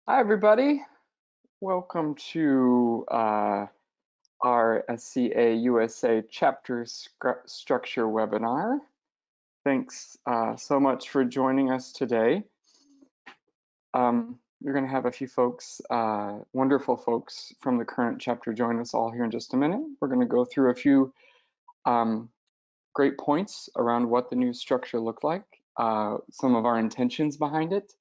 Hi, everybody. Welcome to our SCA USA Chapter Structure webinar. Thanks so much for joining us today. We're going to have a few folks, wonderful folks from the current chapter join us all here in just a minute. We're going to go through a few great points around what the new structure looked like, some of our intentions behind it,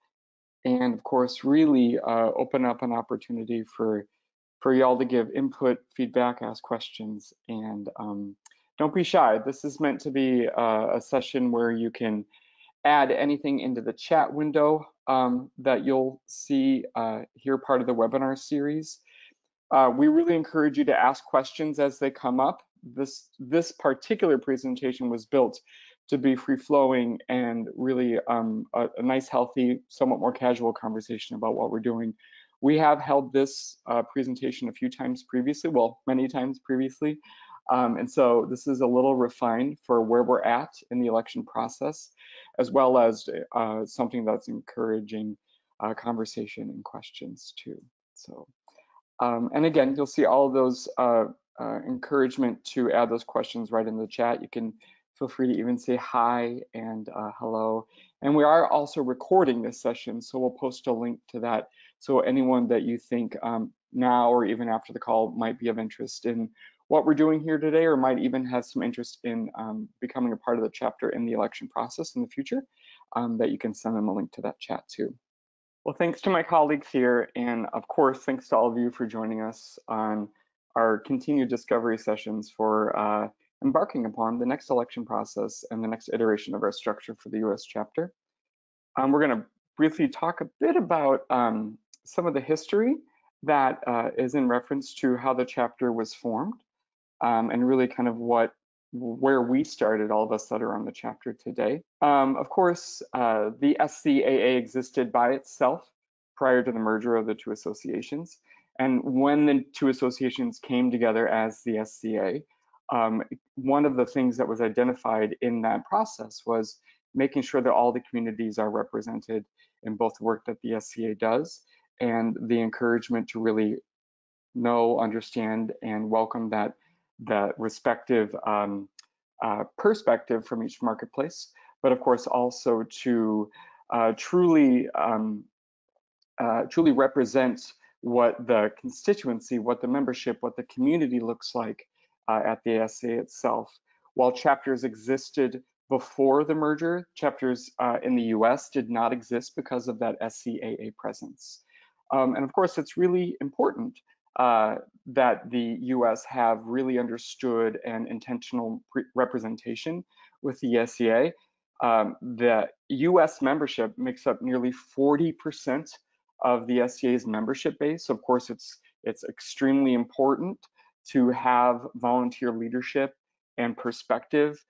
and of course, really open up an opportunity for y'all to give input, feedback, ask questions, and don't be shy. This is meant to be a session where you can add anything into the chat window that you'll see here, part of the webinar series. We really encourage you to ask questions as they come up. This particular presentation was built to be free-flowing and really a nice, healthy, somewhat more casual conversation about what we're doing. We have held this presentation a few times previously, well, many times previously, and so this is a little refined for where we're at in the election process, as well as something that's encouraging conversation and questions too. So. And again, you'll see all of those encouragement to add those questions right in the chat. You can feel free to even say hi and hello. And we are also recording this session, so we'll post a link to that. So anyone that you think now or even after the call might be of interest in what we're doing here today, or might even have some interest in becoming a part of the chapter in the election process in the future, that you can send them a link to that chat too. Well, thanks to my colleagues here, and of course, thanks to all of you for joining us on our continued discovery sessions for embarking upon the next election process and the next iteration of our structure for the US chapter. We're going to briefly talk a bit about some of the history that is in reference to how the chapter was formed, and really kind of where we started, all of us that are on the chapter today. Of course, the SCAA existed by itself prior to the merger of the two associations. And when the two associations came together as the SCA, one of the things that was identified in that process was making sure that all the communities are represented in both the work that the SCA does and the encouragement to really know, understand, and welcome that respective perspective from each marketplace, but of course also to truly represent what the constituency, what the membership, what the community looks like at the SCA itself. While chapters existed before the merger, chapters in the US did not exist because of that SCAA presence. And of course, it's really important that the US have really understood an intentional representation with the SCA. The US membership makes up nearly 40% of the SCA's membership base. So of course, it's extremely important to have volunteer leadership and perspective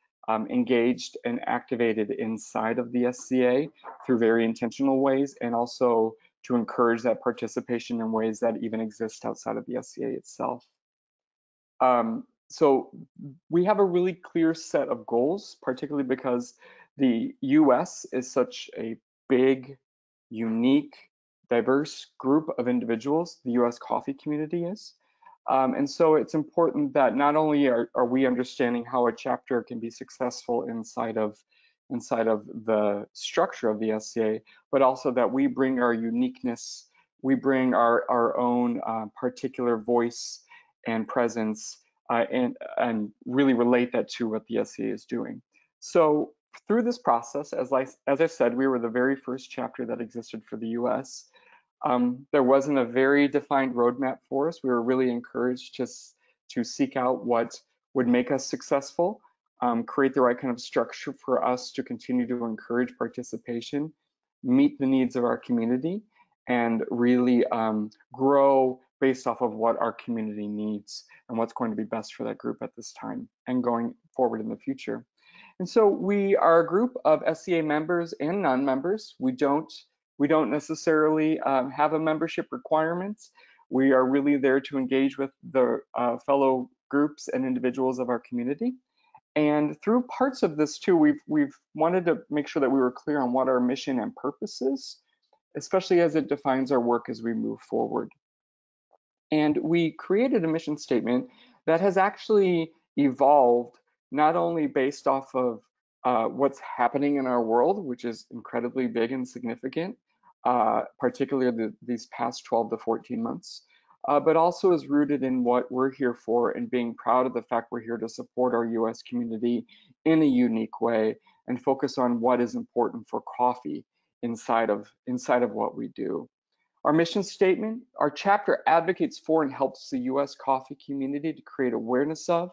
engaged and activated inside of the SCA through very intentional ways, and also to encourage that participation in ways that even exist outside of the SCA itself. So we have a really clear set of goals, particularly because the US is such a big, unique, diverse group of individuals, the US coffee community is. And so it's important that not only are we understanding how a chapter can be successful inside of the structure of the SCA, but also that we bring our uniqueness, we bring our own particular voice and presence, and really relate that to what the SCA is doing. So through this process, as I said, we were the very first chapter that existed for the US. There wasn't a very defined roadmap for us. We were really encouraged to seek out what would make us successful, create the right kind of structure for us to continue to encourage participation, meet the needs of our community, and really grow based off of what our community needs and what's going to be best for that group at this time and going forward in the future. And so we are a group of SCA members and non-members. We don't necessarily have a membership requirement. We are really there to engage with the fellow groups and individuals of our community. And through parts of this too, we've wanted to make sure that we were clear on what our mission and purpose is. especially as it defines our work as we move forward. And we created a mission statement that has actually evolved not only based off of what's happening in our world, which is incredibly big and significant, particularly these past 12 to 14 months, but also is rooted in what we're here for and being proud of the fact we're here to support our US community in a unique way and focus on what is important for coffee inside of what we do. Our mission statement, our chapter advocates for and helps the US coffee community to create awareness of,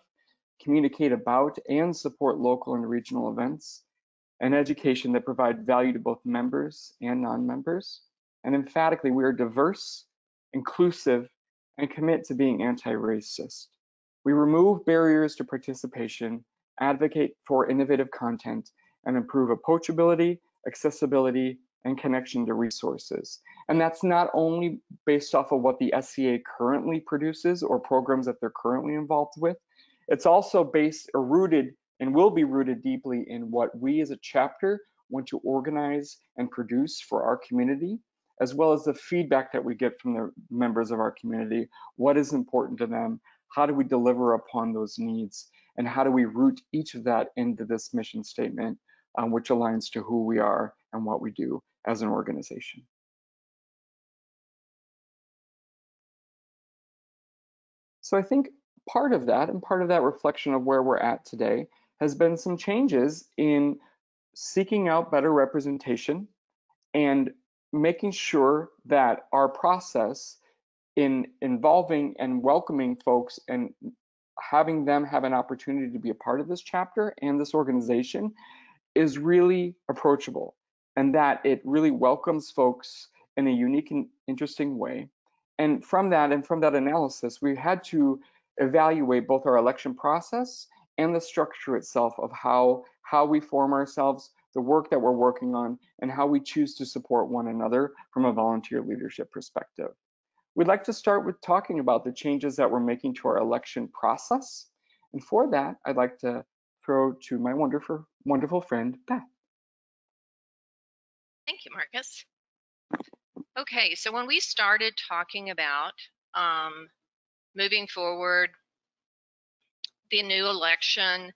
communicate about, and support local and regional events and education that provide value to both members and non-members. And emphatically, we are diverse, inclusive, and commit to being anti-racist. We remove barriers to participation, advocate for innovative content, and improve approachability, accessibility, and connection to resources. And that's not only based off of what the SCA currently produces or programs that they're currently involved with, it's also based or rooted and will be rooted deeply in what we as a chapter want to organize and produce for our community, as well as the feedback that we get from the members of our community. What is important to them? How do we deliver upon those needs? And how do we root each of that into this mission statement, which aligns to who we are and what we do as an organization? So I think part of that, and part of that reflection of where we're at today, has been some changes in seeking out better representation and making sure that our process in involving and welcoming folks and having them have an opportunity to be a part of this chapter and this organization is really approachable, and that it really welcomes folks in a unique and interesting way. And from that analysis, we had to evaluate both our election process and the structure itself of how we form ourselves, the work that we're working on, and how we choose to support one another from a volunteer leadership perspective. We'd like to start with talking about the changes that we're making to our election process. And for that, I'd like to throw to my wonderful friend, Beth. Thank you, Marcus. Okay, so when we started talking about moving forward, the new election,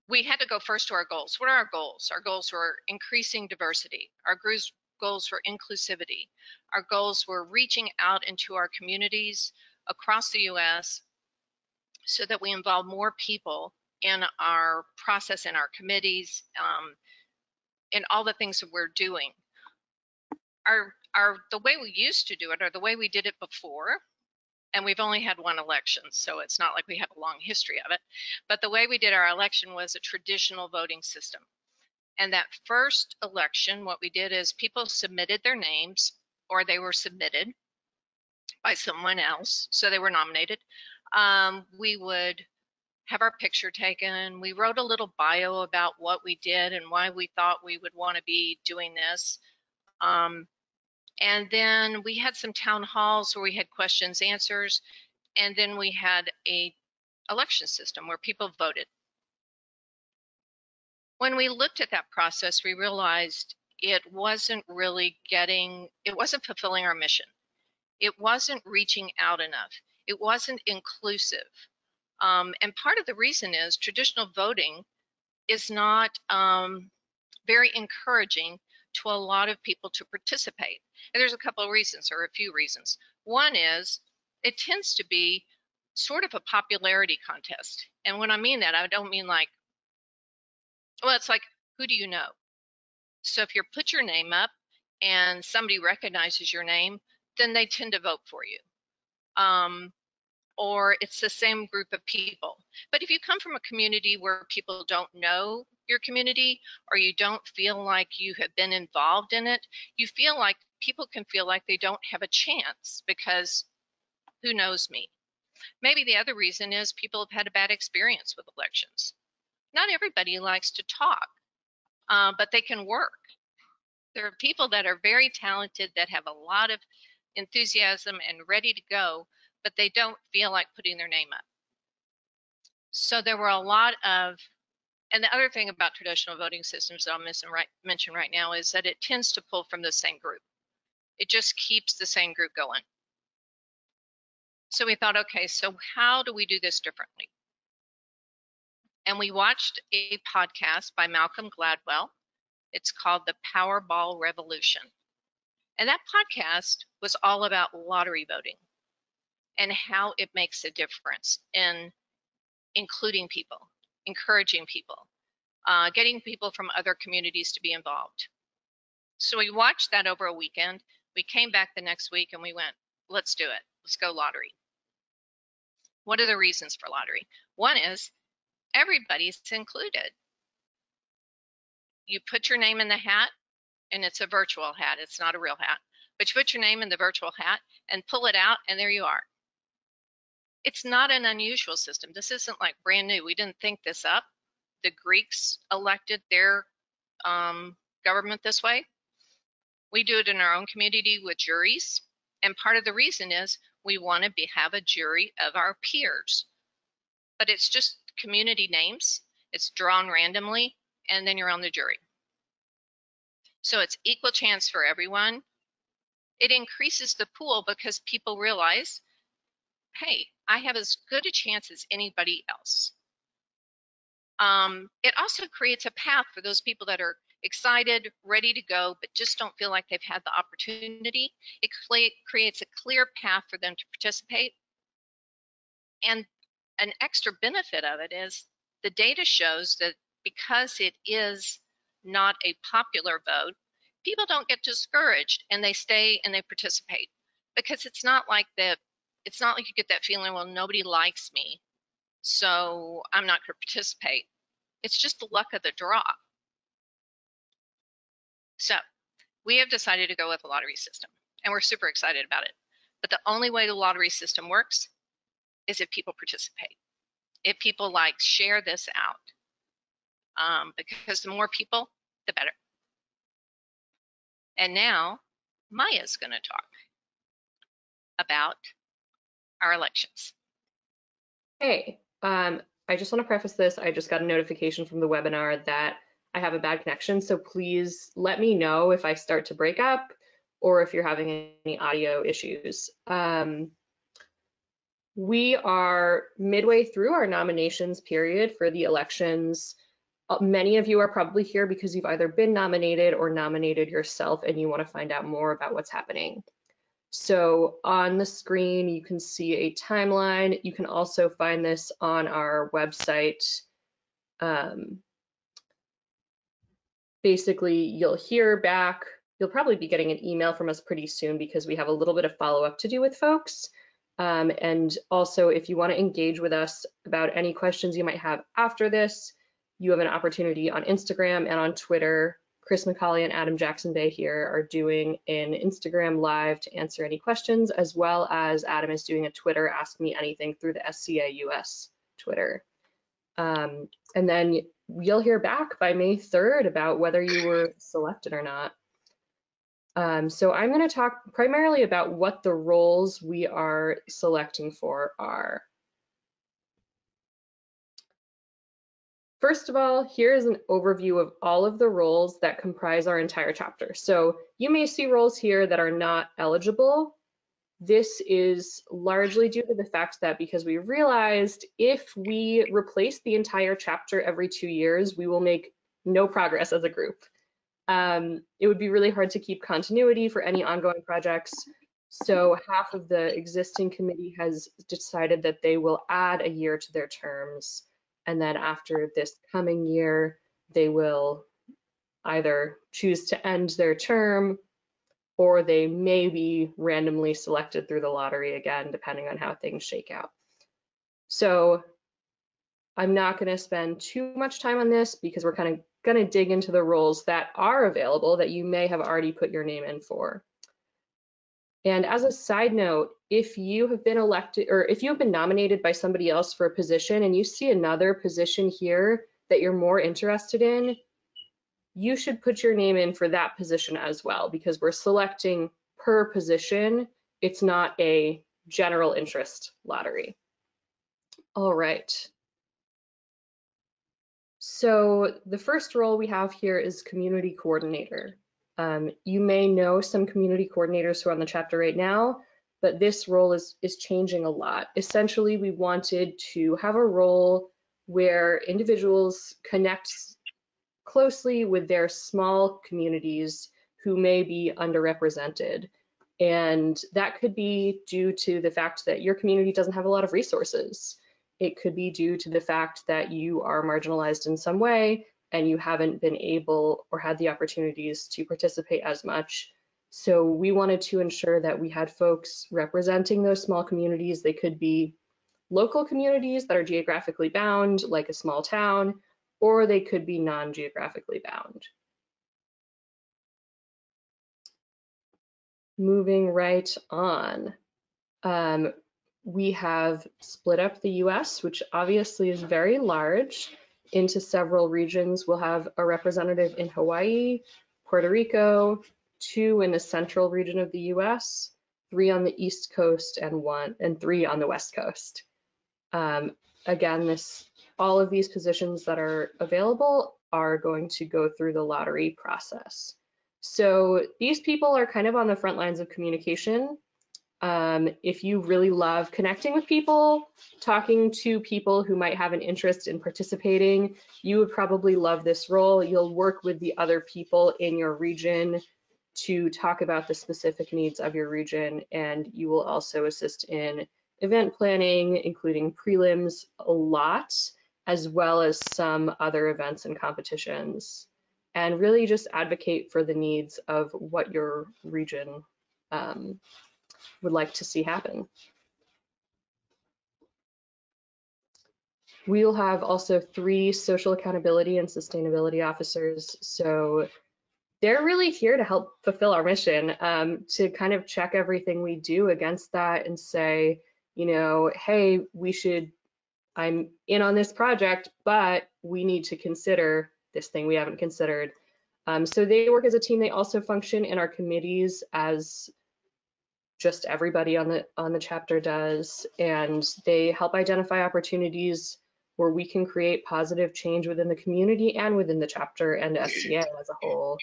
we had to go first to our goals. What are our goals? Our goals were increasing diversity. Our goals were inclusivity. Our goals were reaching out into our communities across the US so that we involve more people in our process, in our committees, in all the things that we're doing. The way we used to do it, or the way we did it before, and we've only had one election, so it's not like we have a long history of it, but the way we did our election was a traditional voting system. And that first election, what we did is people submitted their names, or they were submitted by someone else, so they were nominated. We would have our picture taken. We wrote a little bio about what we did and why we thought we would want to be doing this. And then we had some town halls where we had questions, answers, and then we had a election system where people voted. When we looked at that process, we realized it wasn't fulfilling our mission. It wasn't reaching out enough. It wasn't inclusive. And part of the reason is traditional voting is not very encouraging to a lot of people to participate. And there's a couple of reasons, or a few reasons. One is it tends to be sort of a popularity contest. And when I mean that, I don't mean like, well, it's like, who do you know? So if you put your name up and somebody recognizes your name, then they tend to vote for you. Or it's the same group of people. But if you come from a community where people don't know your community, or you don't feel like you have been involved in it, you feel like people can feel like they don't have a chance because who knows me? Maybe the other reason is people have had a bad experience with elections. Not everybody likes to talk, but they can work. There are people that are very talented, that have a lot of enthusiasm and ready to go, but they don't feel like putting their name up. So there were a lot of, And the other thing about traditional voting systems that I'll mention right now is that it tends to pull from the same group. It just keeps the same group going. So we thought, okay, so how do we do this differently? And we watched a podcast by Malcolm Gladwell. It's called the Powerball Revolution. And that podcast was all about lottery voting and how it makes a difference in including people, encouraging people, getting people from other communities to be involved. So we watched that over a weekend. We came back the next week and we went, let's do it. Let's go lottery. What are the reasons for lottery? One is everybody's included. You put your name in the hat, and it's a virtual hat. It's not a real hat. But you put your name in the virtual hat and pull it out, and there you are. It's not an unusual system. This isn't like brand new. We didn't think this up. The Greeks elected their government this way. We do it in our own community with juries. And part of the reason is we want to have a jury of our peers. But it's just community names. It's drawn randomly, and then you're on the jury. So it's equal chance for everyone. It increases the pool because people realize, hey, I have as good a chance as anybody else. It also creates a path for those people that are excited, ready to go, but just don't feel like they've had the opportunity. It creates a clear path for them to participate. And an extra benefit of it is the data shows that because it is not a popular vote, people don't get discouraged and they stay and they participate, because it's not like you get that feeling, well, nobody likes me, so I'm not going to participate. It's just the luck of the draw. So we have decided to go with a lottery system, and we're super excited about it. But the only way the lottery system works is if people participate, if people share this out, because the more people, the better. And now Maya's going to talk about our elections. Hey, I just want to preface this. I just got a notification from the webinar that I have a bad connection, so please let me know if I start to break up or if you're having any audio issues. We are midway through our nominations period for the elections. Many of you are probably here because you've either been nominated or nominated yourself and you want to find out more about what's happening. So on the screen, you can see a timeline. You can also find this on our website. Basically, you'll hear back. You'll probably be getting an email from us pretty soon because we have a little bit of follow-up to do with folks. And also, if you want to engage with us about any questions you might have after this, you have an opportunity on Instagram and on Twitter. Chris McCauley and Adam Jackson Bay here are doing an Instagram live to answer any questions, as well as Adam is doing a Twitter Ask Me Anything through the SCA US Twitter. And then you'll hear back by May 3rd about whether you were selected or not. So I'm going to talk primarily about what the roles we are selecting for are. First of all, here's an overview of all of the roles that comprise our entire chapter. So you may see roles here that are not eligible. This is largely due to the fact that because we realized if we replace the entire chapter every 2 years, we will make no progress as a group. It would be really hard to keep continuity for any ongoing projects. So half of the existing committee has decided that they will add a year to their terms. And then after this coming year, they will either choose to end their term or they may be randomly selected through the lottery again, depending on how things shake out. So I'm not going to spend too much time on this because we're kind of going to dig into the roles that are available that you may have already put your name in for. And as a side note, if you have been elected or if you have been nominated by somebody else for a position and you see another position here that you're more interested in, you should put your name in for that position as well, because we're selecting per position. It's not a general interest lottery. All right. So the first role we have here is community coordinator. You may know some community coordinators who are on the chapter right now, but this role is changing a lot. Essentially, we wanted to have a role where individuals connect closely with their small communities who may be underrepresented. And that could be due to the fact that your community doesn't have a lot of resources. It could be due to the fact that you are marginalized in some way and you haven't been able or had the opportunities to participate as much. So we wanted to ensure that we had folks representing those small communities. They could be local communities that are geographically bound, like a small town, or they could be non-geographically bound. Moving right on. We have split up the US, which obviously is very large, into several regions. We'll have a representative in Hawaii, Puerto Rico, 2 in the central region of the US, 3 on the East Coast, and 3 on the West Coast. Again, all of these positions that are available are going to go through the lottery process. So these people are kind of on the front lines of communication. If you really love connecting with people, talking to people who might have an interest in participating, you would probably love this role. You'll work with the other people in your region to talk about the specific needs of your region, and you will also assist in event planning, including prelims a lot, as well as some other events and competitions, and really just advocate for the needs of what your region would like to see happen. We'll have also 3 social accountability and sustainability officers. So they're really here to help fulfill our mission, to kind of check everything we do against that and say, you know, hey, I'm in on this project, but we need to consider this thing we haven't considered. So they work as a team. They also function in our committees as just everybody on the chapter does, and they help identify opportunities where we can create positive change within the community and within the chapter and SCA as a whole.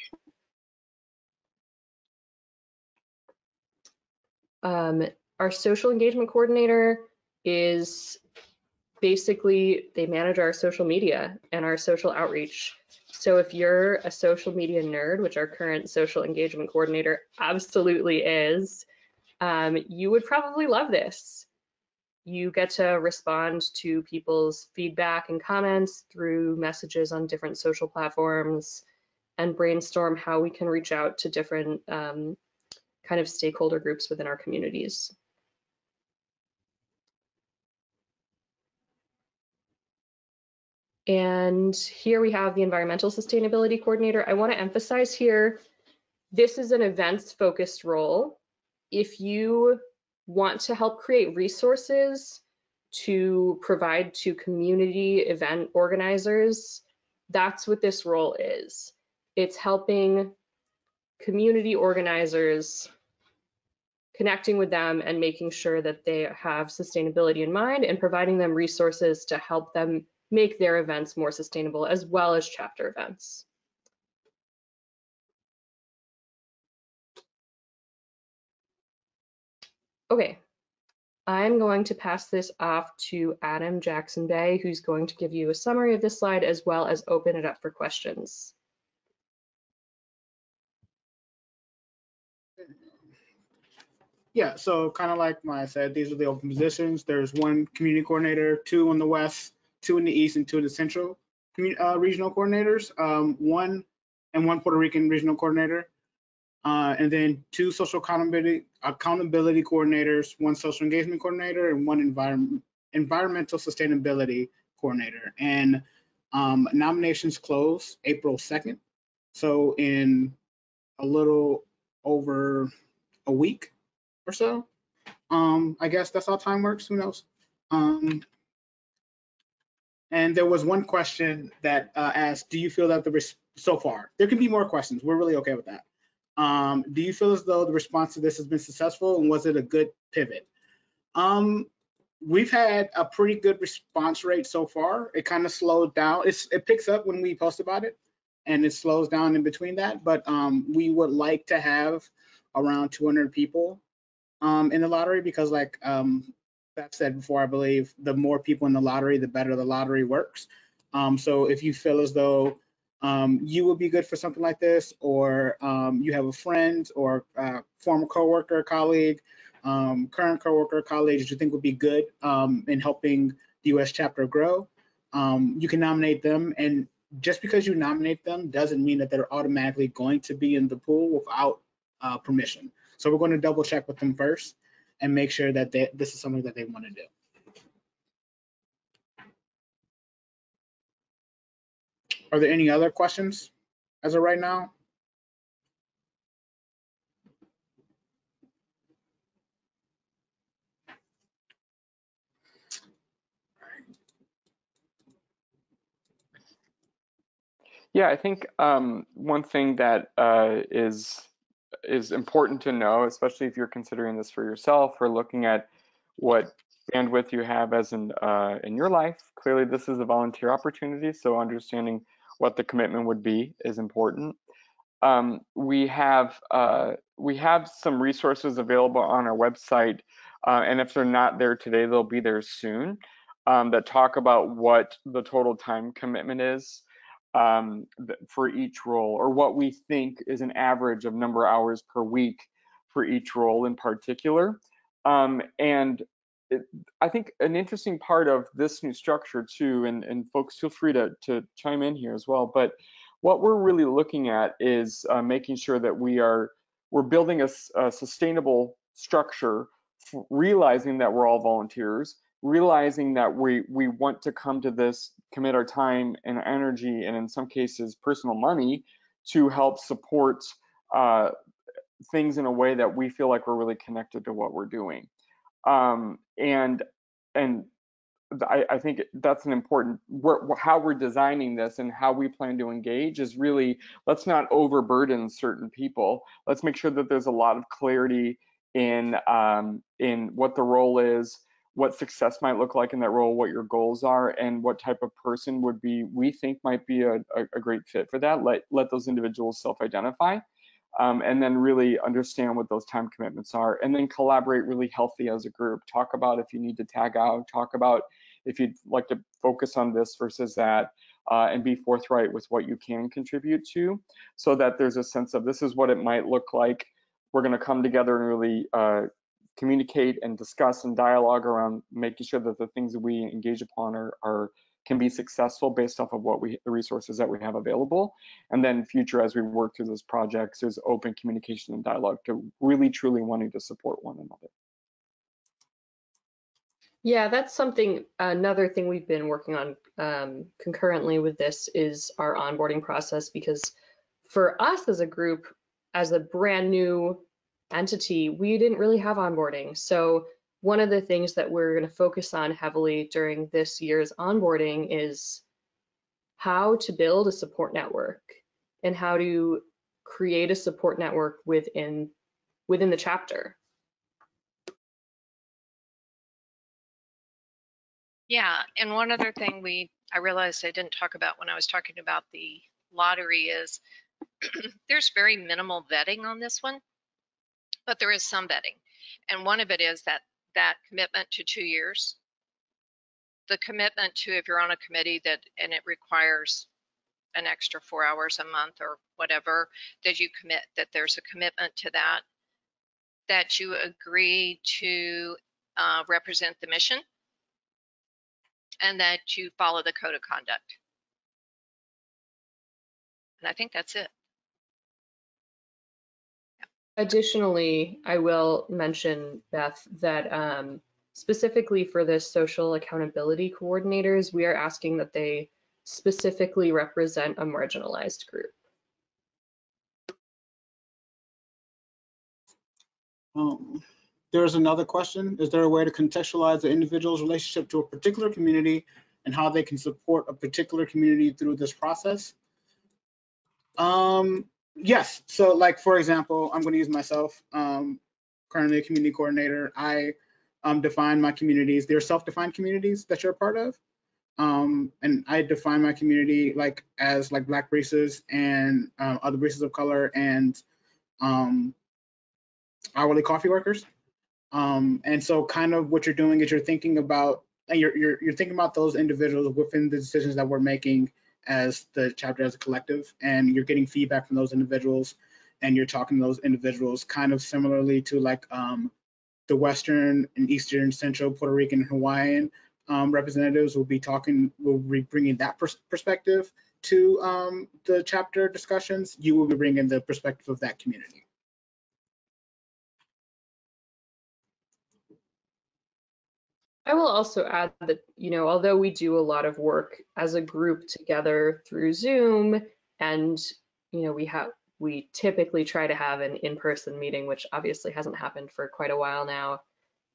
Our social engagement coordinator is basically, they manage our social media and our social outreach. So if you're a social media nerd, which our current social engagement coordinator absolutely is, you would probably love this. You get to respond to people's feedback and comments through messages on different social platforms and brainstorm how we can reach out to different kind of stakeholder groups within our communities. And here we have the environmental sustainability coordinator. I want to emphasize here, this is an events focused role. If you want to help create resources to provide to community event organizers, that's what this role is. It's helping community organizers, connecting with them and making sure that they have sustainability in mind and providing them resources to help them make their events more sustainable, as well as chapter events. Okay, I'm going to pass this off to Adam Jackson Bay, who's going to give you a summary of this slide as well as open it up for questions. Yeah, so kind of like I said, these are the open positions. There's 1 community coordinator, 2 in the west, 2 in the east, and 2 in the central regional coordinators. 1 Puerto Rican regional coordinator, and then 2 social accountability coordinators, 1 social engagement coordinator, and 1 environmental sustainability coordinator. And nominations close April 2nd, so in a little over a week or so. I guess that's how time works. Who knows? And there was one question that asked, do you feel that so far, there can be more questions. We're really okay with that. Do you feel as though the response to this has been successful, and was it a good pivot? we've had a pretty good response rate so far. It kind of slowed down. It picks up when we post about it, and it slows down in between that. But we would like to have around 200 people in the lottery, because like Beth said before, I believe the more people in the lottery, the better the lottery works. So if you feel as though you would be good for something like this, or you have a friend or former coworker, colleague, current coworker, colleague that you think would be good in helping the US chapter grow, you can nominate them. And just because you nominate them doesn't mean that they're automatically going to be in the pool without permission. So we're going to double check with them first and make sure that this is something that they want to do. Are there any other questions as of right now? Yeah, I think one thing that is important to know, especially if you're considering this for yourself or looking at what bandwidth you have as in your life. Clearly, this is a volunteer opportunity, so understanding what the commitment would be is important. We have some resources available on our website, and if they're not there today, they'll be there soon, that talk about what the total time commitment is for each role, or what we think is an average of number of hours per week for each role in particular. I think an interesting part of this new structure too, and folks feel free to chime in here as well, but what we're really looking at is making sure that we're building a sustainable structure, realizing that we're all volunteers, realizing that we want to come to this, commit our time and energy, and in some cases personal money, to help support things in a way that we feel like we're really connected to what we're doing. And I think that's an important, how we're designing this and how we plan to engage is really, let's not overburden certain people. Let's make sure that there's a lot of clarity in what the role is, what success might look like in that role, what your goals are, and what type of person we think might be a great fit for that. Let those individuals self-identify. And then really understand what those time commitments are, and then collaborate really healthy as a group. Talk about if you need to tag out, talk about if you'd like to focus on this versus that, and be forthright with what you can contribute to, so that there's a sense of this is what it might look like. We're going to come together and really communicate and discuss and dialogue around making sure that the things that we engage upon can be successful based off of the resources that we have available. And then future, as we work through those projects, there's open communication and dialogue to really truly wanting to support one another. Yeah, that's something, another thing we've been working on concurrently with this is our onboarding process, because for us as a group, as a brand new entity, we didn't really have onboarding. So one of the things that we're going to focus on heavily during this year's onboarding is how to build a support network and how to create a support network within the chapter. Yeah, and one other thing I realized I didn't talk about when I was talking about the lottery is there's very minimal vetting on this one, but there is some vetting. And one of it is that commitment to 2 years, the commitment to, if you're on a committee and it requires an extra 4 hours a month or whatever, that you commit, that there's a commitment to that you agree to represent the mission, and that you follow the code of conduct. And I think that's it. Additionally, I will mention, Beth, that specifically for the social accountability coordinators, we are asking that they specifically represent a marginalized group. There's another question. Is there a way to contextualize the individual's relationship to a particular community and how they can support a particular community through this process? Yes. So like, for example, I'm going to use myself, currently a community coordinator. I define my communities. They're self-defined communities that you're a part of. And I define my community like as like Black races and other races of color and hourly coffee workers. And so kind of what you're doing is you're thinking about, and you're thinking about those individuals within the decisions that we're making as the chapter, as a collective, and you're getting feedback from those individuals, and you're talking to those individuals kind of similarly to like the Western and Eastern, Central, Puerto Rican, and Hawaiian representatives will be bringing that perspective to the chapter discussions. You will be bringing the perspective of that community. I will also add that, although we do a lot of work as a group together through Zoom, and, we typically try to have an in-person meeting, which obviously hasn't happened for quite a while now,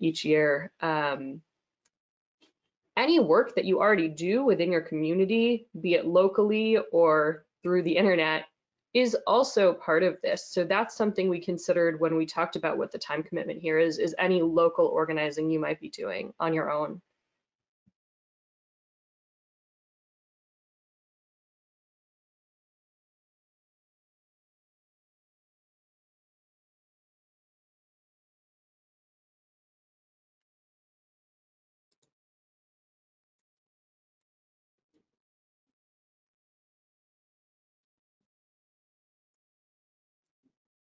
each year. Any work that you already do within your community, be it locally or through the internet, is also part of this. So that's something we considered when we talked about what the time commitment here is any local organizing you might be doing on your own.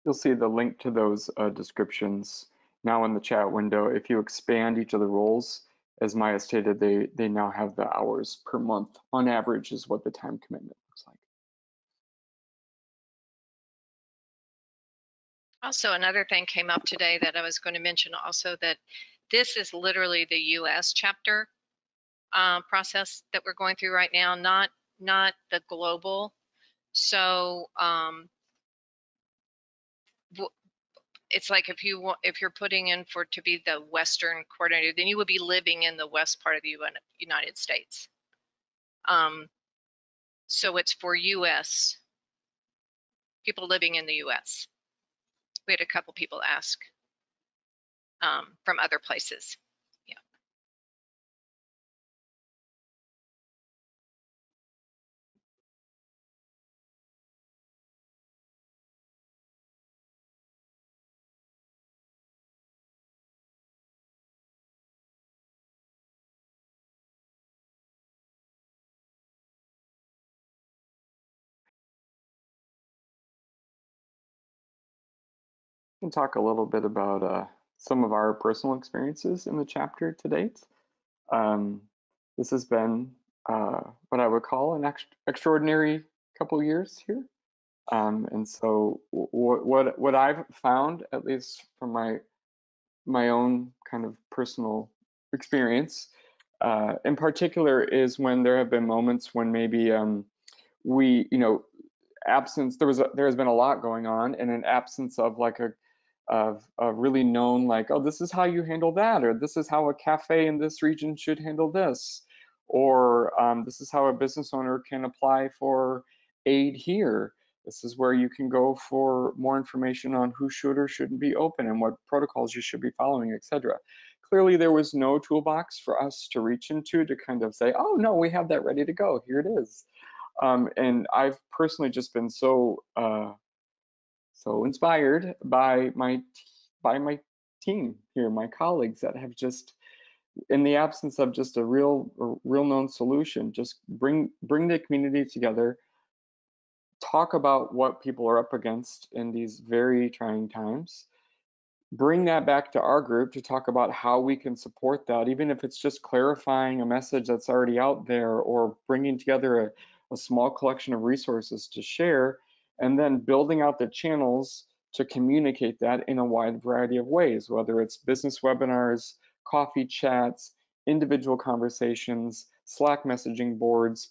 You'll see the link to those descriptions now in the chat window. If you expand each of the roles, as Maya stated, they now have the hours per month on average is what the time commitment looks like. Also, another thing came up today that I was going to mention also, that this is literally the US chapter process that we're going through right now, not the global. So it's like if you're putting in to be the Western coordinator, then you would be living in the west part of the United States. So it's for US people living in the US. We had a couple people ask from other places. Yeah. We can talk a little bit about some of our personal experiences in the chapter to date. This has been what I would call an extraordinary couple years here. And so what I've found, at least from my own kind of personal experience, in particular, is when there have been moments when maybe we, absence, there has been a lot going on, and an absence of like a really known, like, oh, this is how you handle that, or this is how a cafe in this region should handle this, or this is how a business owner can apply for aid here. This is where you can go for more information on who should or shouldn't be open and what protocols you should be following, etc. Clearly, there was no toolbox for us to reach into to kind of say, oh, no, we have that ready to go. Here it is. And I've personally just been so inspired by my team here, my colleagues that have just, in the absence of just a real known solution, just bring the community together, talk about what people are up against in these very trying times, bring that back to our group to talk about how we can support that, even if it's just clarifying a message that's already out there, or bringing together a small collection of resources to share, and then building out the channels to communicate that in a wide variety of ways, whether it's business webinars, coffee chats, individual conversations, Slack messaging boards.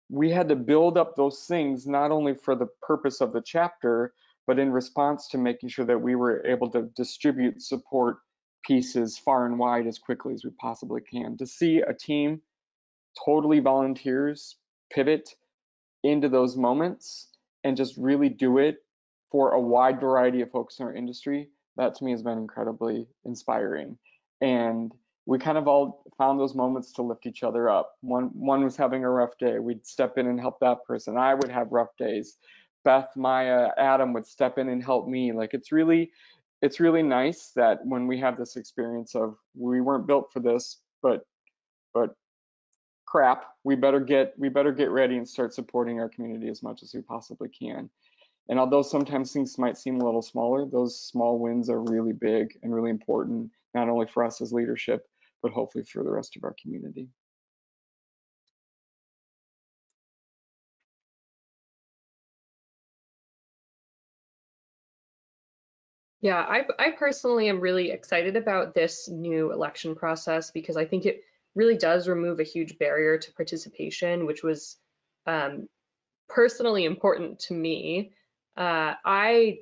We had to build up those things not only for the purpose of the chapter, but in response to making sure that we were able to distribute support pieces far and wide as quickly as we possibly can. To see a team, totally volunteers, pivot into those moments and just really do it for a wide variety of folks in our industry, that to me has been incredibly inspiring. And we kind of all found those moments to lift each other up. One was having a rough day, we'd step in and help that person. I would have rough days. Beth, Maya, Adam would step in and help me. Like it's really nice that when we have this experience of we weren't built for this, but crap, we better get ready and start supporting our community as much as we possibly can. And although sometimes things might seem a little smaller, those small wins are really big and really important, not only for us as leadership, but hopefully for the rest of our community. Yeah, I personally am really excited about this new election process because I think it really does remove a huge barrier to participation, which was personally important to me. I,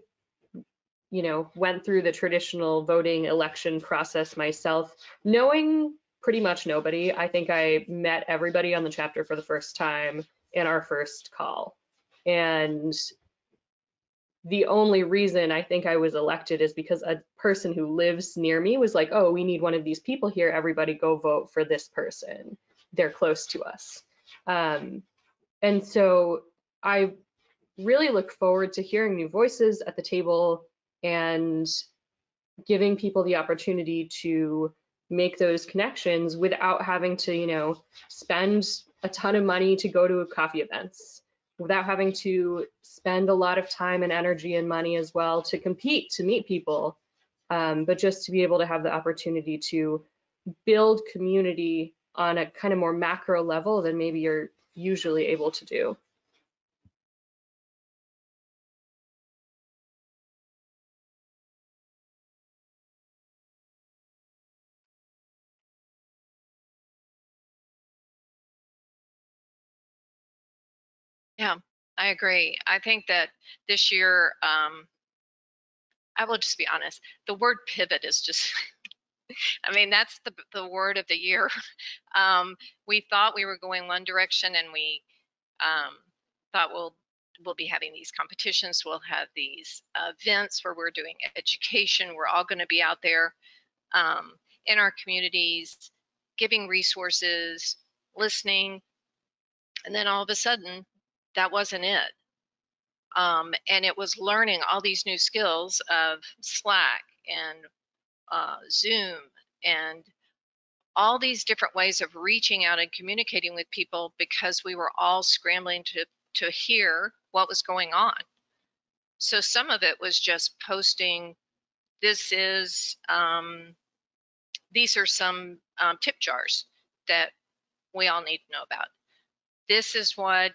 went through the traditional voting election process myself, knowing pretty much nobody. I think I met everybody on the chapter for the first time in our first call. And the only reason I think I was elected is because a person who lives near me was like, oh, we need one of these people here. Everybody go vote for this person. They're close to us. And so I really look forward to hearing new voices at the table and giving people the opportunity to make those connections without having to, spend a ton of money to go to coffee events, without having to spend a lot of time and energy and money as well to compete, to meet people, but just to be able to have the opportunity to build community on a kind of more macro level than maybe you're usually able to do. Yeah, I agree. I think that this year, I will just be honest, the word pivot is just, I mean, that's the word of the year. We thought we were going one direction, and we thought we'll be having these competitions, we'll have these events where we're doing education, we're all going to be out there in our communities, giving resources, listening, and then all of a sudden, that wasn't it. And it was learning all these new skills of Slack and Zoom and all these different ways of reaching out and communicating with people because we were all scrambling to hear what was going on. So some of it was just posting, these are some tip jars that we all need to know about. This is what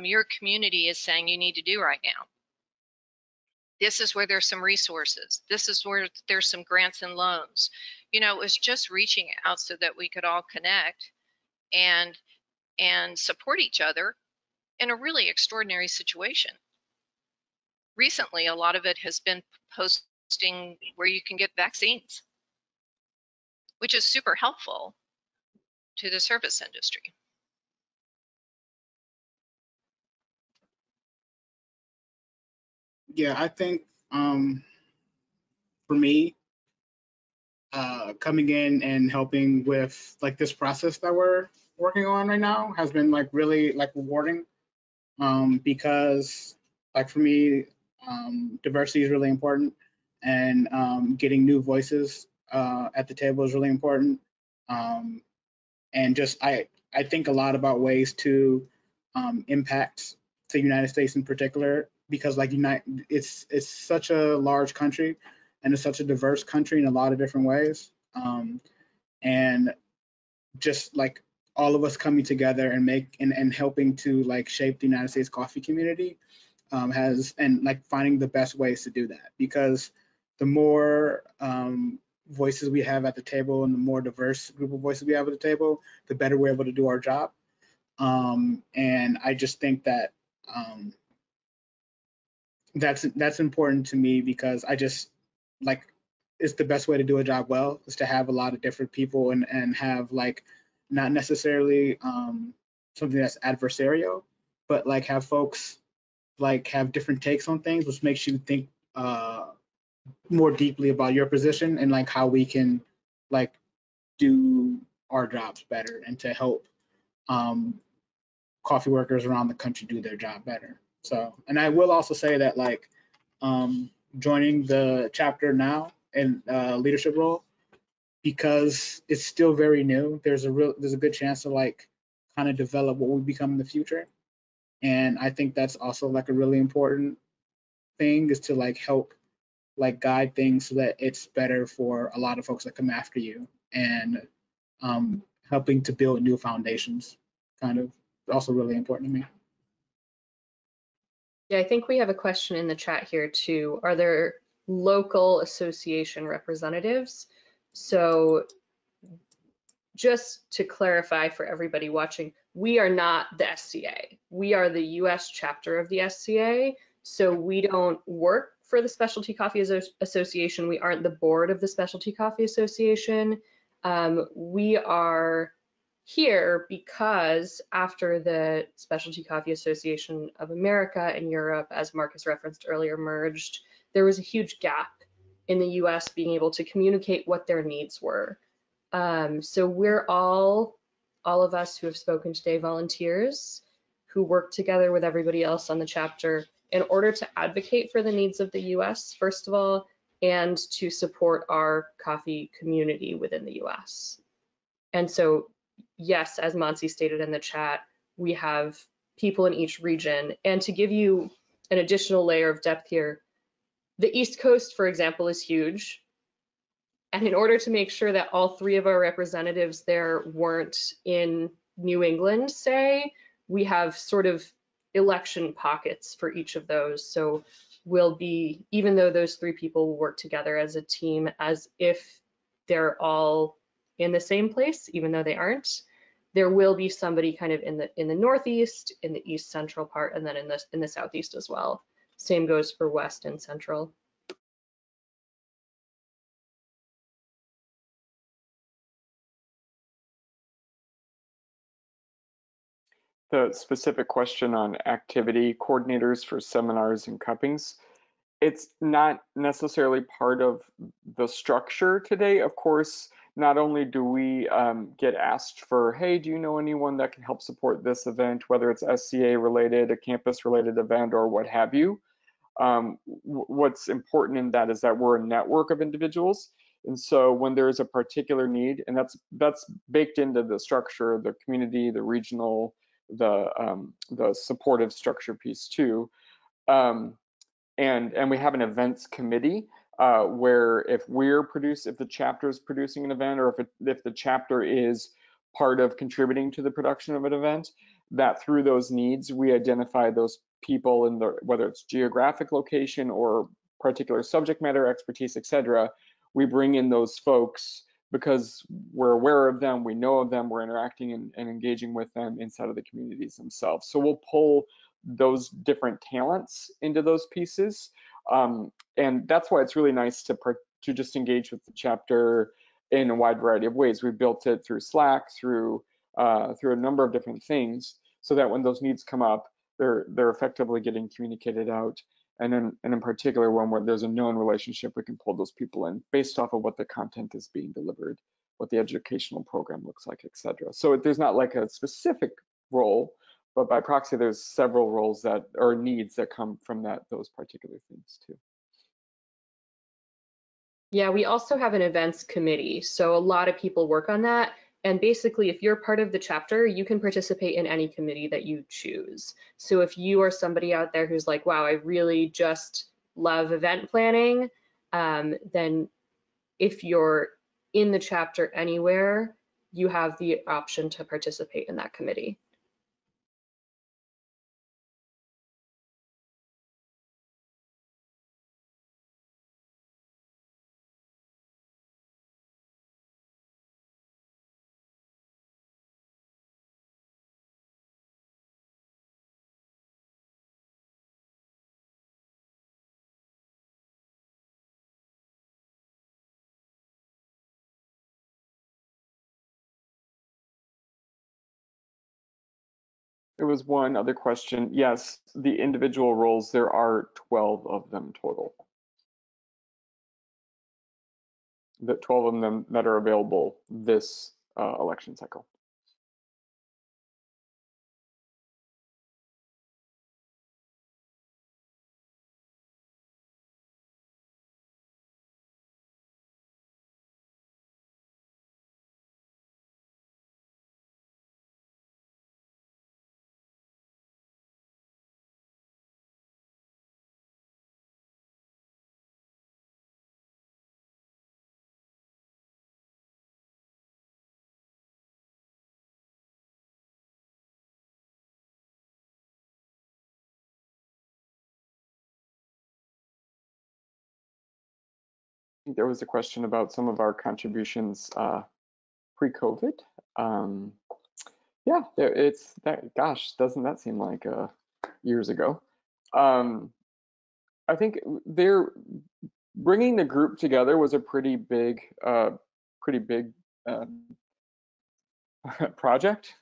your community is saying you need to do right now. This is where there's some resources. This is where there's some grants and loans. It was just reaching out so that we could all connect and support each other in a really extraordinary situation. Recently, a lot of it has been posting where you can get vaccines, which is super helpful to the service industry. Yeah, I think for me, coming in and helping with like this process that we're working on right now has been like really like rewarding, because like for me, diversity is really important, and getting new voices at the table is really important. And just I think a lot about ways to impact the United States in particular, because like it's such a large country, and it's such a diverse country in a lot of different ways. And just like all of us coming together and and helping to like shape the United States coffee community has, and like finding the best ways to do that, because the more voices we have at the table and the more diverse group of voices we have at the table, the better we're able to do our job. And I just think that that's important to me, because I just like it's the best way to do a job well is to have a lot of different people and have like not necessarily something that's adversarial, but like have folks like have different takes on things, which makes you think more deeply about your position and like how we can like do our jobs better and to help coffee workers around the country do their job better. So, and I will also say that like joining the chapter now in leadership role, because it's still very new, there's a good chance to like kind of develop what we become in the future. And I think that's also like a really important thing, is to like help like guide things so that it's better for a lot of folks that come after you, and helping to build new foundations kind of also really important to me. Yeah, I think we have a question in the chat here too. Are there local association representatives? So just to clarify for everybody watching, we are not the SCA. We are the US chapter of the SCA. So we don't work for the Specialty Coffee Association. We aren't the board of the Specialty Coffee Association. We are here because after the Specialty Coffee Association of America and Europe, as Marcus referenced earlier, merged, there was a huge gap in the US being able to communicate what their needs were. So we're all of us who have spoken today, volunteers who work together with everybody else on the chapter in order to advocate for the needs of the US, first of all, and to support our coffee community within the US. And so, yes, as Monsi stated in the chat, we have people in each region. And to give you an additional layer of depth here, the East Coast, for example, is huge. And in order to make sure that all three of our representatives there weren't in New England, say, we have sort of election pockets for each of those. So we'll be, even though those three people will work together as a team, as if they're all in the same place, even though they aren't, there will be somebody kind of in the Northeast, in the East Central part, and then in the Southeast as well. Same goes for West and Central. The specific question on activity coordinators for seminars and cuppings, it's not necessarily part of the structure today. Of course, not only do we get asked for, hey, do you know anyone that can help support this event, whether it's SCA related, a campus related event, or what have you. What's important in that is that we're a network of individuals. And so when there's a particular need, and that's baked into the structure, the community, the regional, the supportive structure piece too. And we have an events committee where if the chapter is producing an event, or if the chapter is part of contributing to the production of an event, that through those needs we identify those people in whether it's geographic location or particular subject matter expertise, etc. We bring in those folks because we're aware of them, we know of them, we're interacting and engaging with them inside of the communities themselves. So we'll pull those different talents into those pieces. And that's why it's really nice to just engage with the chapter in a wide variety of ways. We built it through Slack, through a number of different things, so that when those needs come up, they're effectively getting communicated out. And in particular, when there's a known relationship, we can pull those people in based off of what the content is being delivered, what the educational program looks like, etc. So there's not like a specific role, but by proxy, there's several roles or needs that come from those particular things too. Yeah, we also have an events committee. So a lot of people work on that. And basically, if you're part of the chapter, you can participate in any committee that you choose. So if you are somebody out there who's like, wow, I really just love event planning, then if you're in the chapter anywhere, you have the option to participate in that committee. There was one other question. Yes, the individual roles, there are 12 of them total. the 12 of them that are available this election cycle. There was a question about some of our contributions pre-COVID. Yeah, it's that. Gosh, doesn't that seem like years ago? I think they're bringing the group together was a pretty big project.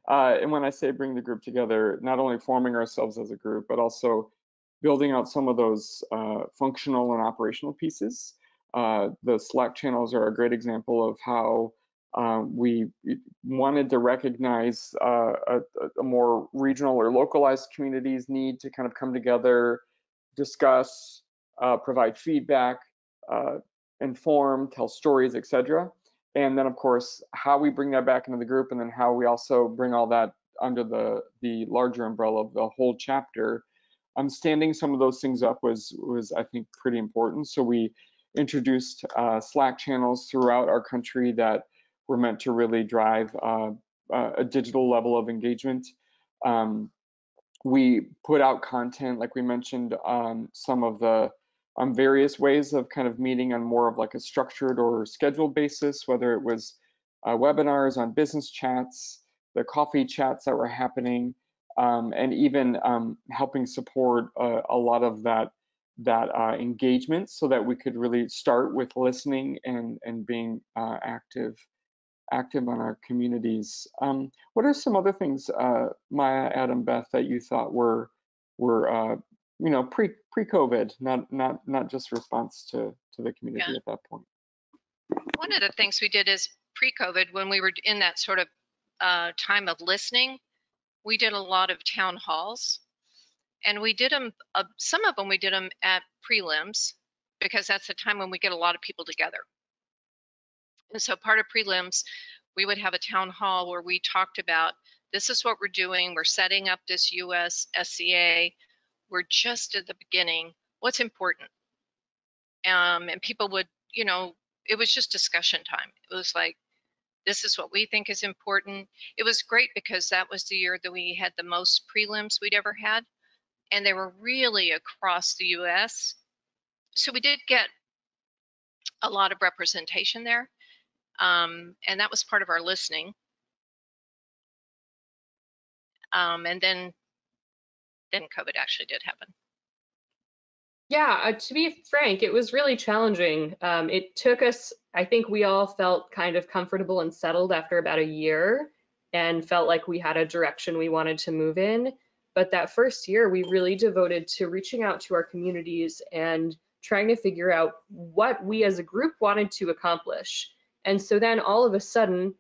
And when I say bring the group together, not only forming ourselves as a group, but also building out some of those functional and operational pieces. The Slack channels are a great example of how we wanted to recognize a more regional or localized community's need to kind of come together, discuss, provide feedback, inform, tell stories, etc. And then, of course, how we bring that back into the group, and then how we also bring all that under the larger umbrella of the whole chapter. Standing some of those things up was I think pretty important. So we introduced Slack channels throughout our country that were meant to really drive a digital level of engagement. We put out content, like we mentioned, on some of the various ways of kind of meeting on more of like a structured or scheduled basis, whether it was webinars, on business chats, the coffee chats that were happening, and even helping support a lot of that engagement, so that we could really start with listening and being active on our communities. What are some other things, Maya, Adam, Beth, that you thought were you know, pre-COVID, not just response to the community at that point? One of the things we did is pre-COVID, when we were in that sort of time of listening, we did a lot of town halls, and we did them. Some of them we did them at prelims, because that's the time when we get a lot of people together. And so part of prelims, we would have a town hall where we talked about, this is what we're doing. We're setting up this US SCA. We're just at the beginning. What's important? And people would, you know, it was just discussion time. It was like, this is what we think is important. It was great because that was the year that we had the most prelims we'd ever had, and they were really across the US. So we did get a lot of representation there. And that was part of our listening. And then COVID actually did happen. Yeah, to be frank, it was really challenging. It took us, I think we all felt kind of comfortable and settled after about a year, and felt like we had a direction we wanted to move in. But that first year, we really devoted to reaching out to our communities and trying to figure out what we as a group wanted to accomplish. And so then all of a sudden,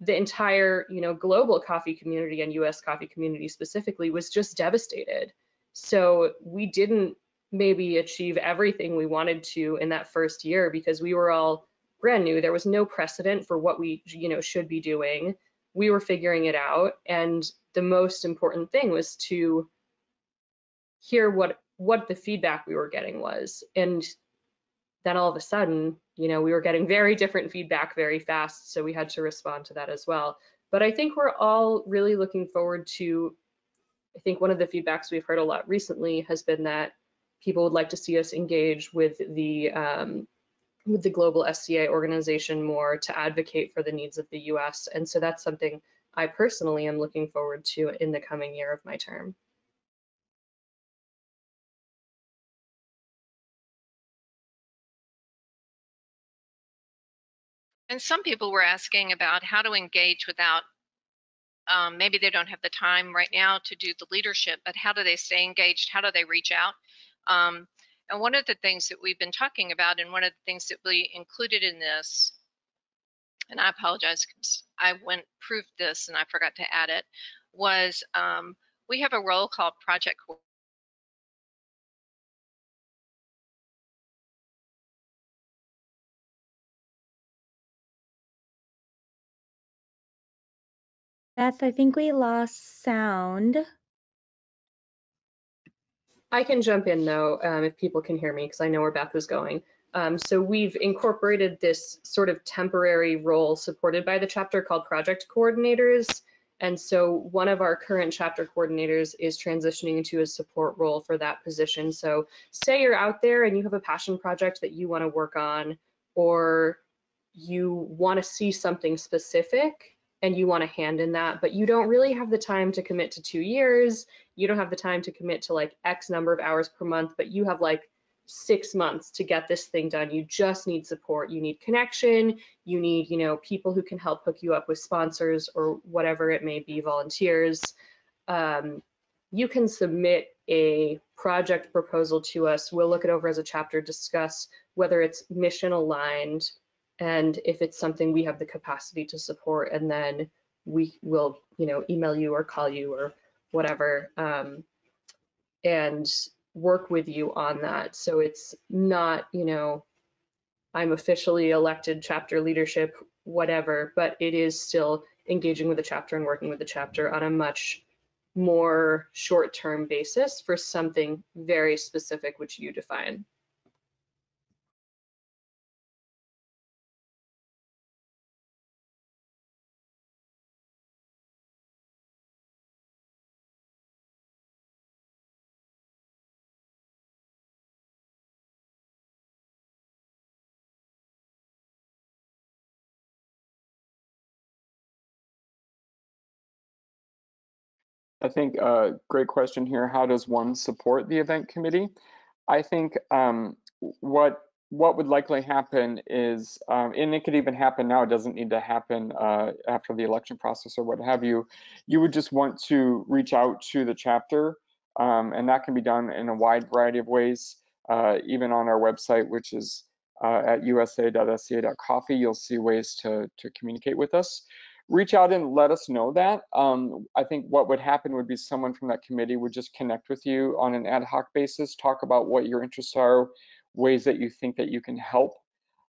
the entire, you know, global coffee community and US coffee community specifically was just devastated. So we didn't maybe achieve everything we wanted to in that first year, because we were all brand new. There was no precedent for what we, you know, should be doing. We were figuring it out, and the most important thing was to hear what the feedback we were getting was. And then all of a sudden, you know, we were getting very different feedback very fast, so we had to respond to that as well. But I think we're all really looking forward to, I think one of the feedbacks we've heard a lot recently has been that people would like to see us engage with the global SCA organization more, to advocate for the needs of the US. And so that's something I personally am looking forward to in the coming year of my term. And some people were asking about how to engage without, maybe they don't have the time right now to do the leadership, but how do they stay engaged? How do they reach out? And one of the things that we've been talking about, and one of the things that we included in this, and I apologize because I proved this and I forgot to add it, was we have a role called project coordinator. Beth, I think we lost sound. I can jump in though, if people can hear me, because I know where Beth was going. So we've incorporated this sort of temporary role supported by the chapter called project coordinators. And so one of our current chapter coordinators is transitioning into a support role for that position. So say you're out there and you have a passion project that you want to work on, or you want to see something specific and you want a hand in that, but you don't really have the time to commit to 2 years. You don't have the time to commit to like X number of hours per month, but you have like 6 months to get this thing done. You just need support. You need connection. You need, you know, people who can help hook you up with sponsors or whatever it may be, volunteers. You can submit a project proposal to us. We'll look it over as a chapter, discuss whether it's mission aligned and if it's something we have the capacity to support, and then we will, you know, email you or call you or whatever, and work with you on that. So it's not, you know, I'm officially elected chapter leadership, whatever, but it is still engaging with the chapter and working with the chapter on a much more short-term basis for something very specific, which you define. I think great question here. How does one support the event committee? I think what would likely happen is, and it could even happen now, it doesn't need to happen after the election process or what have you, you would just want to reach out to the chapter, and that can be done in a wide variety of ways. Even on our website, which is at usa.sca.coffee, you'll see ways to communicate with us. Reach out and let us know that. I think what would happen would be someone from that committee would just connect with you on an ad hoc basis, talk about what your interests are, ways that you think that you can help,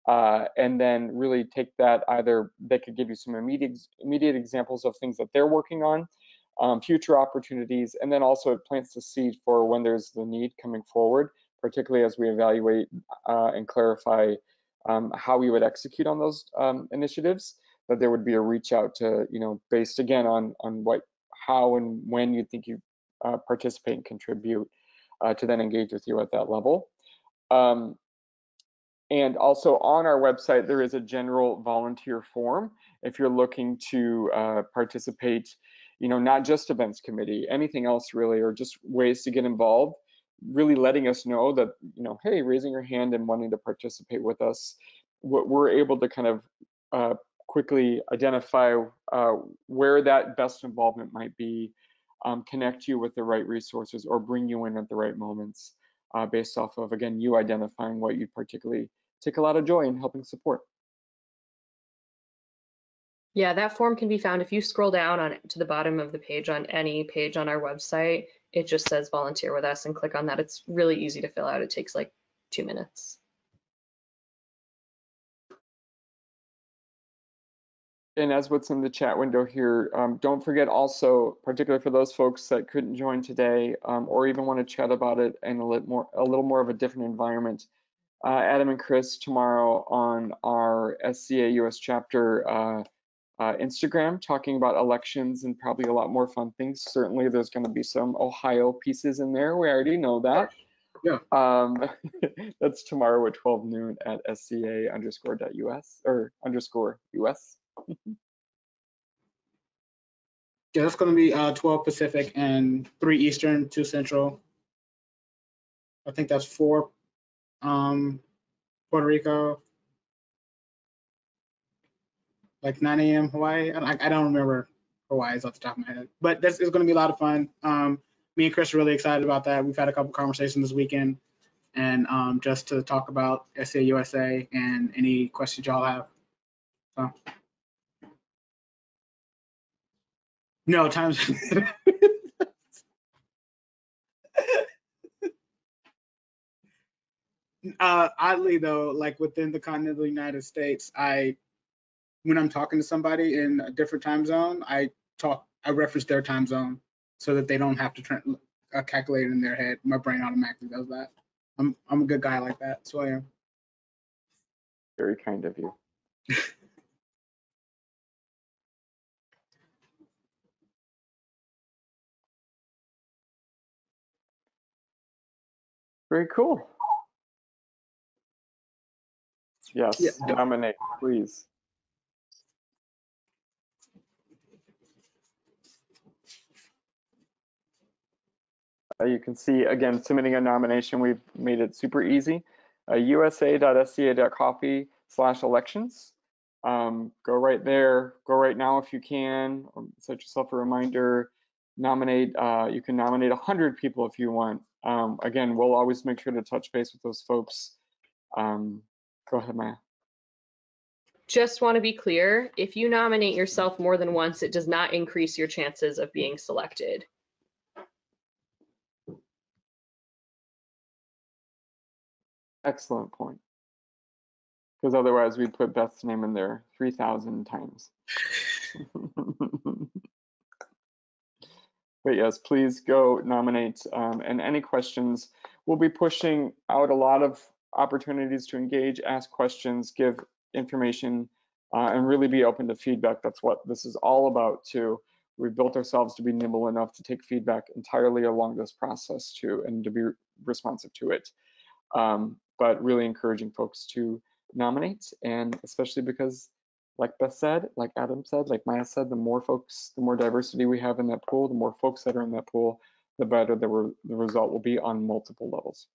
and then really take that. Either they could give you some immediate examples of things that they're working on, future opportunities, and then also it plants the seed for when there's the need coming forward, particularly as we evaluate and clarify how we would execute on those initiatives, that there would be a reach out to, you know, based again on what, how and when you think you participate and contribute, to then engage with you at that level. And also on our website, there is a general volunteer form if you're looking to participate, you know, not just events committee, anything else really, or just ways to get involved, really letting us know that, you know, hey, raising your hand and wanting to participate with us, we're able to kind of quickly identify where that best involvement might be, connect you with the right resources, or bring you in at the right moments, based off of, again, you identifying what you particularly take a lot of joy in helping support. Yeah, that form can be found if you scroll down to the bottom of the page on any page on our website. It just says volunteer with us, and click on that. It's really easy to fill out. It takes like 2 minutes. And as what's in the chat window here, don't forget also, particularly for those folks that couldn't join today, or even want to chat about it in a little more of a different environment, Adam and Chris tomorrow on our SCA US Chapter Instagram, talking about elections and probably a lot more fun things. Certainly there's going to be some Ohio pieces in there. We already know that. Yeah. That's tomorrow at 12 noon at SCA_US or _US. Yeah, that's going to be 12 Pacific and 3 Eastern, 2 Central. I think that's 4 Puerto Rico, like 9 a.m. Hawaii. I don't remember Hawaii's off the top of my head, but this is going to be a lot of fun. Me and Chris are really excited about that. We've had a couple conversations this weekend and just to talk about SCA USA and any questions y'all have. So. No, times. Oddly though, like within the continental United States, when I'm talking to somebody in a different time zone, I reference their time zone so that they don't have to calculate it in their head. My brain automatically does that. I'm a good guy like that, so I am. Very kind of you. Very cool. Yes, Yeah. nominate, please. You can see, again, submitting a nomination, we've made it super easy. usa.sca.coffee/elections. Go right there, go right now if you can, or set yourself a reminder, nominate, you can nominate 100 people if you want. Again, we'll always make sure to touch base with those folks. Go ahead, Maya. Just want to be clear, if you nominate yourself more than once, it does not increase your chances of being selected. Excellent point. Because otherwise we'd put Beth's name in there 3,000 times. But yes, please go nominate. And any questions, we'll be pushing out a lot of opportunities to engage, ask questions, give information, and really be open to feedback. That's what this is all about too. We've built ourselves to be nimble enough to take feedback entirely along this process too, and to be responsive to it. But really encouraging folks to nominate, and especially because, like Beth said, like Adam said, like Maya said, the more folks, the more diversity we have in that pool, the more folks that are in that pool, the better the result will be on multiple levels.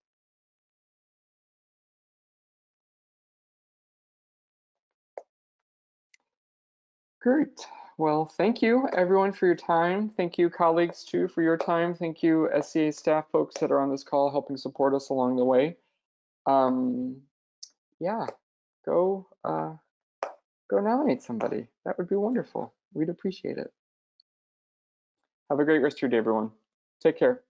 Great. Well, thank you everyone for your time. Thank you colleagues too for your time. Thank you SCA staff folks that are on this call helping support us along the way. Yeah, go nominate somebody. That would be wonderful. We'd appreciate it. Have a great rest of your day, everyone. Take care.